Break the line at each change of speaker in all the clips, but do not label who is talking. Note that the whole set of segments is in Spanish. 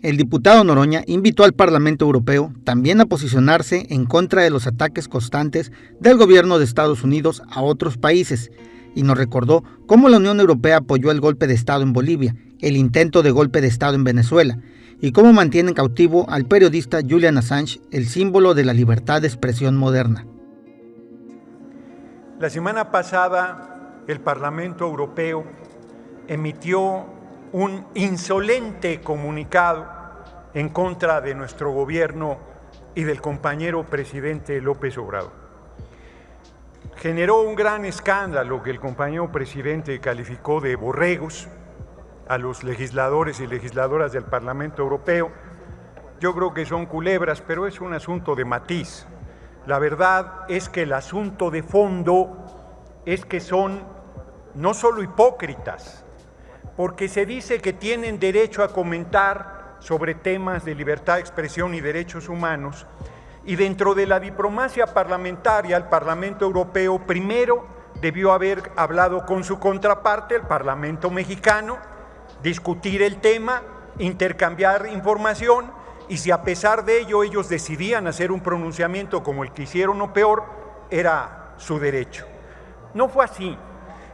El diputado Noroña invitó al Parlamento Europeo también a posicionarse en contra de los ataques constantes del gobierno de Estados Unidos a otros países y nos recordó cómo la Unión Europea apoyó el golpe de Estado en Bolivia, el intento de golpe de Estado en Venezuela y cómo mantienen cautivo al periodista Julian Assange, el símbolo de la libertad de expresión moderna.
La semana pasada, el Parlamento Europeo emitió un insolente comunicado en contra de nuestro gobierno y del compañero presidente López Obrador. Generó un gran escándalo que el compañero presidente calificó de borregos a los legisladores y legisladoras del Parlamento Europeo. Yo creo que son culebras, pero es un asunto de matiz. La verdad es que el asunto de fondo es que son no solo hipócritas, porque se dice que tienen derecho a comentar sobre temas de libertad de expresión y derechos humanos, y dentro de la diplomacia parlamentaria, el Parlamento Europeo primero debió haber hablado con su contraparte, el Parlamento mexicano, discutir el tema, intercambiar información, y si a pesar de ello ellos decidían hacer un pronunciamiento como el que hicieron o peor, era su derecho. No fue así,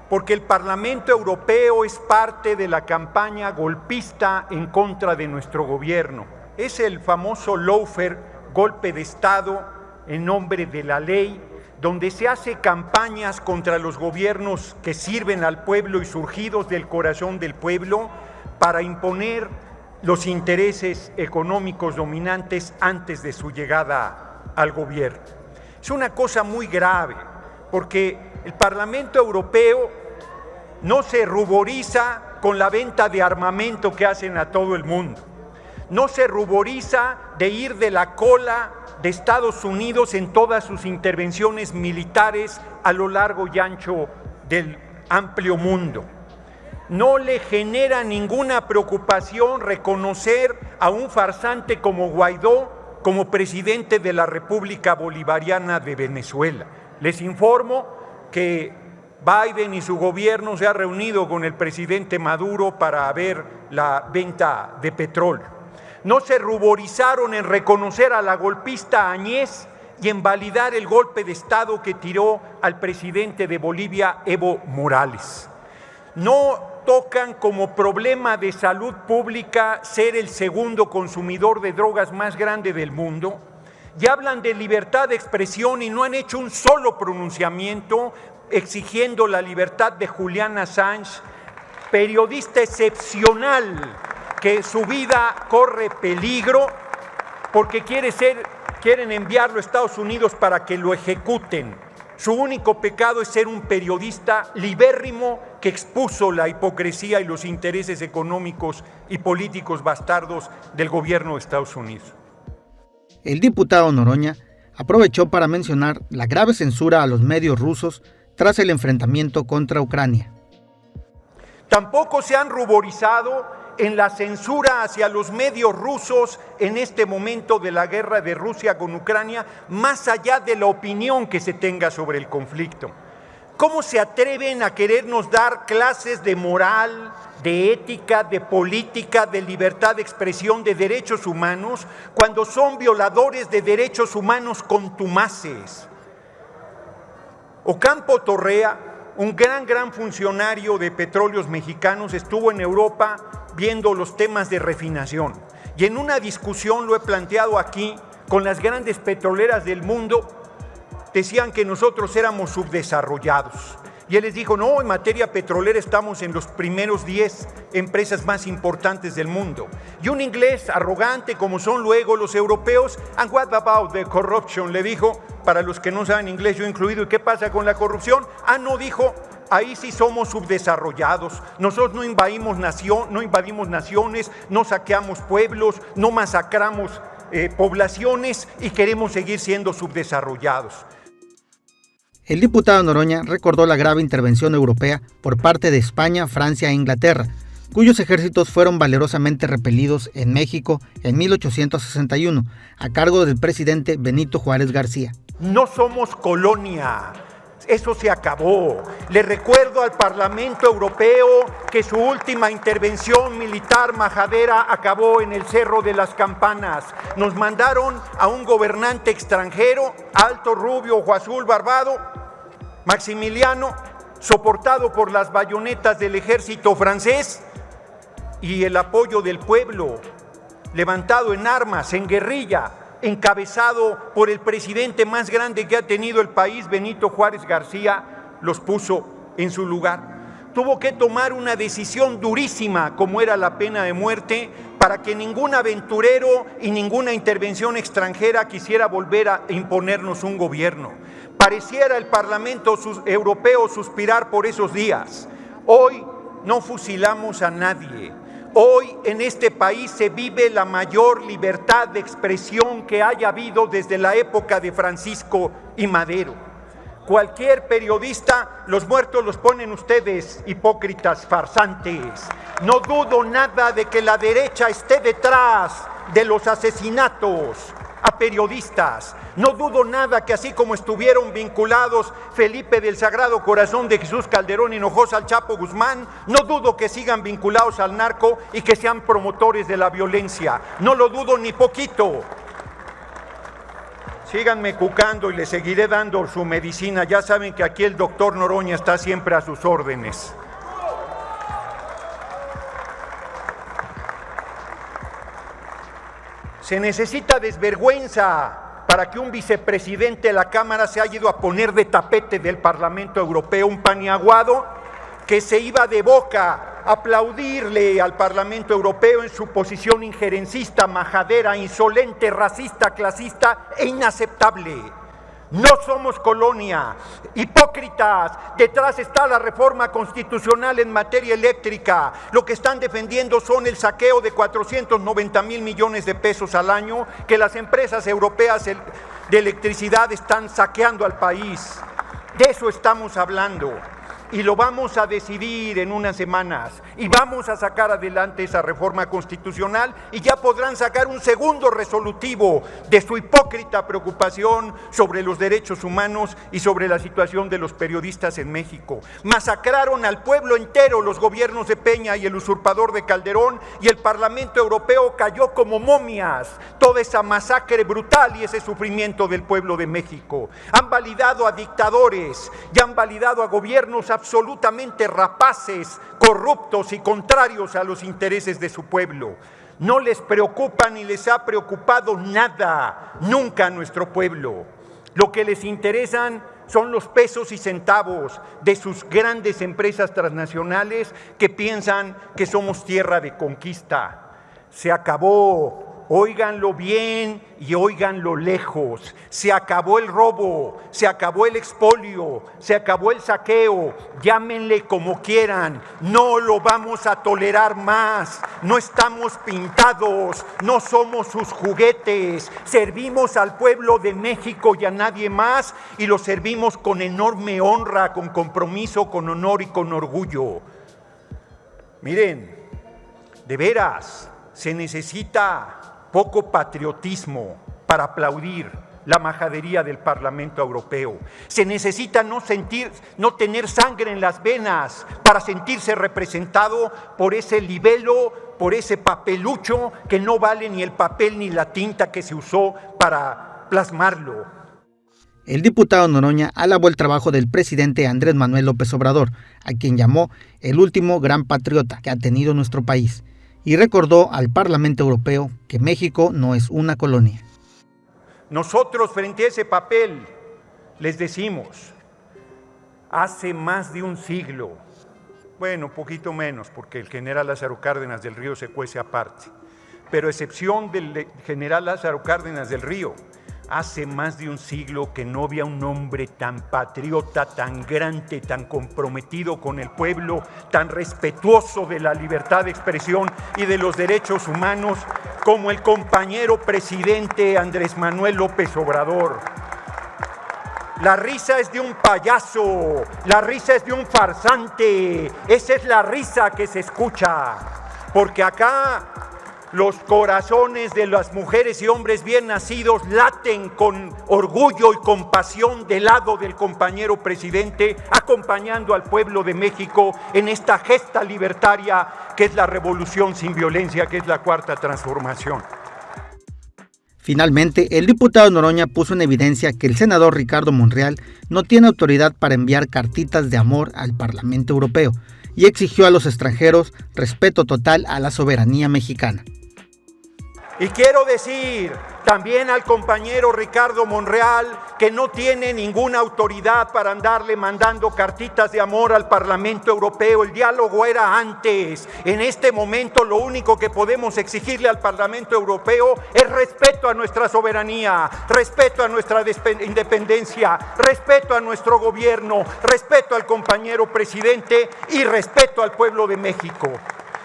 porque el Parlamento Europeo es parte de la campaña golpista en contra de nuestro gobierno. Es el famoso lawfare, golpe de Estado en nombre de la ley, donde se hace campañas contra los gobiernos que sirven al pueblo y surgidos del corazón del pueblo para imponer los intereses económicos dominantes antes de su llegada al gobierno. Es una cosa muy grave, porque el Parlamento Europeo no se ruboriza con la venta de armamento que hacen a todo el mundo, no se ruboriza de ir de la cola de Estados Unidos en todas sus intervenciones militares a lo largo y ancho del amplio mundo. No le genera ninguna preocupación reconocer a un farsante como Guaidó como presidente de la República Bolivariana de Venezuela. Les informo que Biden y su gobierno se ha reunido con el presidente Maduro para ver la venta de petróleo. No se ruborizaron en reconocer a la golpista Áñez y en validar el golpe de Estado que tiró al presidente de Bolivia, Evo Morales. No tocan como problema de salud pública ser el segundo consumidor de drogas más grande del mundo, y hablan de libertad de expresión y no han hecho un solo pronunciamiento exigiendo la libertad de Julian Assange, periodista excepcional que su vida corre peligro porque quieren enviarlo a Estados Unidos para que lo ejecuten. Su único pecado es ser un periodista libérrimo que expuso la hipocresía y los intereses económicos y políticos bastardos del gobierno de Estados Unidos.
El diputado Noroña aprovechó para mencionar la grave censura a los medios rusos tras el enfrentamiento contra Ucrania.
Tampoco se han ruborizado en la censura hacia los medios rusos en este momento de la guerra de Rusia con Ucrania, más allá de la opinión que se tenga sobre el conflicto. ¿Cómo se atreven a querernos dar clases de moral, de ética, de política, de libertad de expresión, de derechos humanos, cuando son violadores de derechos humanos contumaces? Ocampo Torrea, un gran funcionario de Petróleos Mexicanos, estuvo en Europa viendo los temas de refinación. Y en una discusión, lo he planteado aquí, con las grandes petroleras del mundo, decían que nosotros éramos subdesarrollados. Y él les dijo, no, en materia petrolera estamos en los primeros 10 empresas más importantes del mundo. Y un inglés arrogante, como son luego los europeos, and what about the corruption? Le dijo, para los que no saben inglés, yo incluido, ¿y qué pasa con la corrupción? No, dijo, ahí sí somos subdesarrollados. Nosotros no invadimos naciones, no saqueamos pueblos, no masacramos poblaciones y queremos seguir siendo subdesarrollados.
El diputado Noroña recordó la grave intervención europea por parte de España, Francia e Inglaterra, cuyos ejércitos fueron valerosamente repelidos en México en 1861, a cargo del presidente Benito Juárez García.
No somos colonia, Eso se acabó. Le recuerdo al Parlamento Europeo que su última intervención militar majadera acabó en el Cerro de las Campanas. Nos mandaron a un gobernante extranjero, alto, rubio, ojo azul, barbado, Maximiliano, soportado por las bayonetas del ejército francés y el apoyo del pueblo, levantado en armas, en guerrilla, encabezado por el presidente más grande que ha tenido el país, Benito Juárez García, los puso en su lugar. Tuvo que tomar una decisión durísima, como era la pena de muerte, para que ningún aventurero y ninguna intervención extranjera quisiera volver a imponernos un gobierno. Pareciera el Parlamento Europeo suspirar por esos días. Hoy no fusilamos a nadie. Hoy en este país se vive la mayor libertad de expresión que haya habido desde la época de Francisco y Madero. Cualquier periodista, los muertos los ponen ustedes, hipócritas farsantes. No dudo nada de que la derecha esté detrás de los asesinatos a periodistas. No dudo nada que así como estuvieron vinculados Felipe del Sagrado Corazón de Jesús Calderón Hinojosa al Chapo Guzmán, no dudo que sigan vinculados al narco y que sean promotores de la violencia. No lo dudo ni poquito. Síganme cucando y les seguiré dando su medicina. Ya saben que aquí el doctor Noroña está siempre a sus órdenes. Se necesita desvergüenza para que un vicepresidente de la Cámara se haya ido a poner de tapete del Parlamento Europeo, un paniaguado que se iba de boca a aplaudirle al Parlamento Europeo en su posición injerencista, majadera, insolente, racista, clasista e inaceptable. No somos colonia, hipócritas, detrás está la reforma constitucional en materia eléctrica. Lo que están defendiendo son el saqueo de 490,000 millones de pesos al año que las empresas europeas de electricidad están saqueando al país. De eso estamos hablando. Y lo vamos a decidir en unas semanas y vamos a sacar adelante esa reforma constitucional y ya podrán sacar un segundo resolutivo de su hipócrita preocupación sobre los derechos humanos y sobre la situación de los periodistas en México. Masacraron al pueblo entero los gobiernos de Peña y el usurpador de Calderón y el Parlamento Europeo cayó como momias. Toda esa masacre brutal y ese sufrimiento del pueblo de México. Han validado a dictadores y han validado a gobiernos absolutamente rapaces, corruptos y contrarios a los intereses de su pueblo. No les preocupa ni les ha preocupado nada, nunca a nuestro pueblo. Lo que les interesan son los pesos y centavos de sus grandes empresas transnacionales que piensan que somos tierra de conquista. Se acabó. Óiganlo bien y óiganlo lejos. Se acabó el robo, se acabó el expolio, se acabó el saqueo, llámenle como quieran, no lo vamos a tolerar más. No estamos pintados, no somos sus juguetes, servimos al pueblo de México y a nadie más y lo servimos con enorme honra, con compromiso, con honor y con orgullo. Miren, de veras, se necesita poco patriotismo para aplaudir la majadería del Parlamento Europeo. Se necesita no tener sangre en las venas para sentirse representado por ese libelo, por ese papelucho que no vale ni el papel ni la tinta que se usó para plasmarlo.
El diputado Noroña alabó el trabajo del presidente Andrés Manuel López Obrador, a quien llamó el último gran patriota que ha tenido nuestro país, y recordó al Parlamento Europeo que México no es una colonia.
Nosotros frente a ese papel les decimos, hace más de un siglo, bueno, poquito menos, porque el general Lázaro Cárdenas del Río se cuece aparte, pero a excepción del general Lázaro Cárdenas del Río, hace más de un siglo que no había un hombre tan patriota, tan grande, tan comprometido con el pueblo, tan respetuoso de la libertad de expresión y de los derechos humanos como el compañero presidente Andrés Manuel López Obrador. La risa es de un payaso, la risa es de un farsante, esa es la risa que se escucha, porque acá Los corazones de las mujeres y hombres bien nacidos laten con orgullo y compasión del lado del compañero presidente, acompañando al pueblo de México en esta gesta libertaria que es la revolución sin violencia, que es la cuarta transformación.
Finalmente, el diputado Noroña puso en evidencia que el senador Ricardo Monreal no tiene autoridad para enviar cartitas de amor al Parlamento Europeo y exigió a los extranjeros respeto total a la soberanía mexicana.
Y quiero decir también al compañero Ricardo Monreal que no tiene ninguna autoridad para andarle mandando cartitas de amor al Parlamento Europeo. El diálogo era antes. En este momento lo único que podemos exigirle al Parlamento Europeo es respeto a nuestra soberanía, respeto a nuestra independencia, respeto a nuestro gobierno, respeto al compañero presidente y respeto al pueblo de México.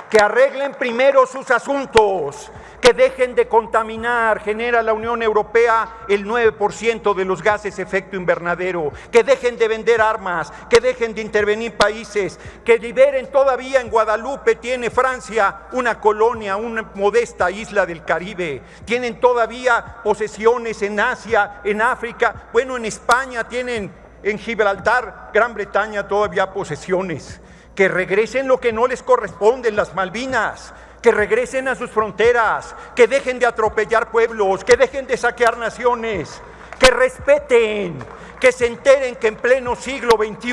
Que arreglen primero sus asuntos, que dejen de contaminar. Genera la Unión Europea el 9% de los gases efecto invernadero, que dejen de vender armas, que dejen de intervenir países, que liberen. Todavía en Guadalupe tiene Francia una colonia, una modesta isla del Caribe, tienen todavía posesiones en Asia, en África, bueno, en España tienen, en Gibraltar, Gran Bretaña todavía posesiones. Que regresen lo que no les corresponde en las Malvinas, que regresen a sus fronteras, que dejen de atropellar pueblos, que dejen de saquear naciones, que respeten, que se enteren que en pleno siglo XXI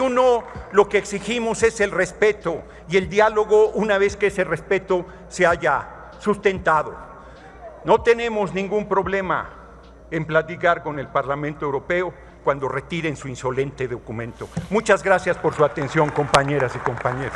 lo que exigimos es el respeto y el diálogo una vez que ese respeto se haya sustentado. No tenemos ningún problema en platicar con el Parlamento Europeo cuando retiren su insolente documento. Muchas gracias por su atención, compañeras y compañeros.